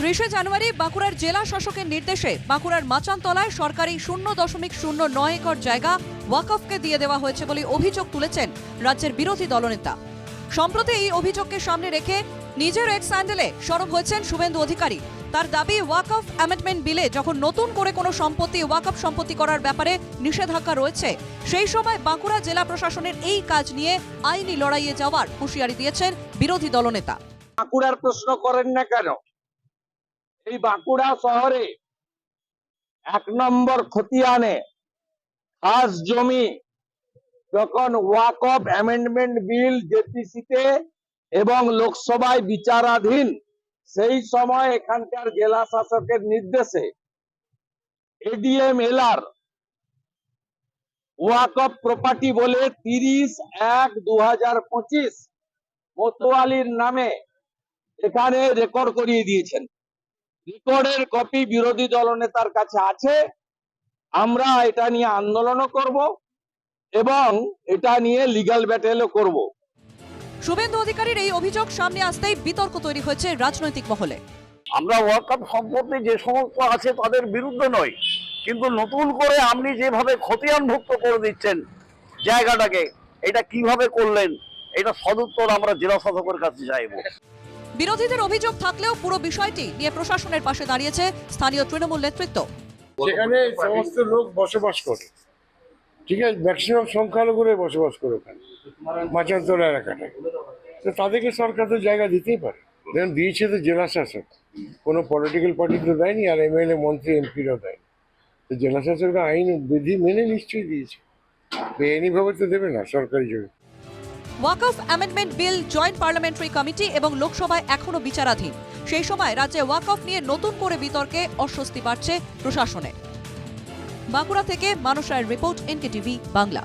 30 জানুয়ারি বাঁকুড়ার জেলা শাসকের নির্দেশে বাঁকুড়ার মাচানতলায় সরকারি 0.09 একর জায়গা ওয়াকফকে দিয়ে দেওয়া হয়েছে বলে অভিযোগ তুলেছেন রাজ্যের বিরোধী দলনেতা। সম্প্রতি এই অভিযোগকে সামনে রেখে নিজের এক্স হ্যান্ডেলে সরব হয়েছেন শুভেন্দু অধিকারী। তার দাবি, ওয়াকফ অ্যামেন্ডমেন্ট বিলে যখন নতুন করে কোনো সম্পত্তি ওয়াকফ সম্পত্তি করার ব্যাপারে নিষেধাজ্ঞা রয়েছে, সেই সময় বাঁকুড়া জেলা প্রশাসনের এই কাজ নিয়ে আইনি লড়াইয়ে যাওয়ার হুঁশিয়ারি দিয়েছেন বিরোধী দলনেতা। বাঁকুড়ার প্রশ্ন করেন না কেন? এই বাঁকুড়া শহরে 1 নম্বর খতিয়ানে খাস জমি যখন ওয়াকফ অ্যামেন্ডমেন্ট বিল জেপিসিতে এবং লোকসভায় বিচারাধীন, সেই সময় এখানকার জেলা শাসকের নির্দেশে এডিএম এলআর ওয়াকফ প্রপার্টি বলে 30/1/2025 মোতোয়ালির নামে এখানে রেকর্ড করিয়ে দিয়েছেন। রেকর্ডের কপি বিরোধী দলনেতার কাছে আছে। আমরা এটা নিয়ে আন্দোলনও করব এবং এটা নিয়ে লিগ্যাল ব্যাটেলও করব। শুভেন্দু অধিকারীর এই অভিযোগ সামনে আসতেই বিতর্ক তৈরি হয়েছে রাজনৈতিক মহলে। আমরা ওয়াকফ সম্পত্তি যে সমস্ত আছে তাদের বিরুদ্ধে নয়, কিন্তু নতুন করে আপনি যেভাবে খতিয়ানভুক্ত করে দিচ্ছেন জায়গাটাকে, এটা কিভাবে করলেন, এটা সদুত্তর আমরা জেলা শাসকের কাছে চাইব। বিরোধীদের অভিযোগ থাকলেও পুরো বিষয়টি নিয়ে প্রশাসনের পাশে দাঁড়িয়েছে স্থানীয় তৃণমূল নেতৃত্ব। সেখানে সমস্ত লোক বসবাস করে, ঠিক আছে, ম্যাক্সিমাম সংখ্যালঘুরা বসবাস করে ওখানে মাচানতলা এলাকাটায়। তো তাদেরকে সরকার তো জায়গা দিতেই পারে। দেখুন, দিয়েছে তো জেলা শাসক, কোনো পলিটিক্যাল পার্টি তো দেয়নি, আর এমএলএ মন্ত্রী এমপিরাও দেয়নি। তো জেলা শাসকরা আইন বিধি মেনে নিশ্চয়ই দিয়েছে, বেআইনিভাবে তো দেবে না সরকারি জমি। Waqf amendment bill joint parliamentary committee এবং লোকসভায় এখনো বিচারাধীন। সেই সময় রাজ্যে ওয়াকফ নিয়ে নতুন করে বিতর্কে অস্বস্তি বাড়ছে প্রশাসনের। বাঁকুড়া থেকে মানস রায়ের রিপোর্ট, এনকেটিভি বাংলা।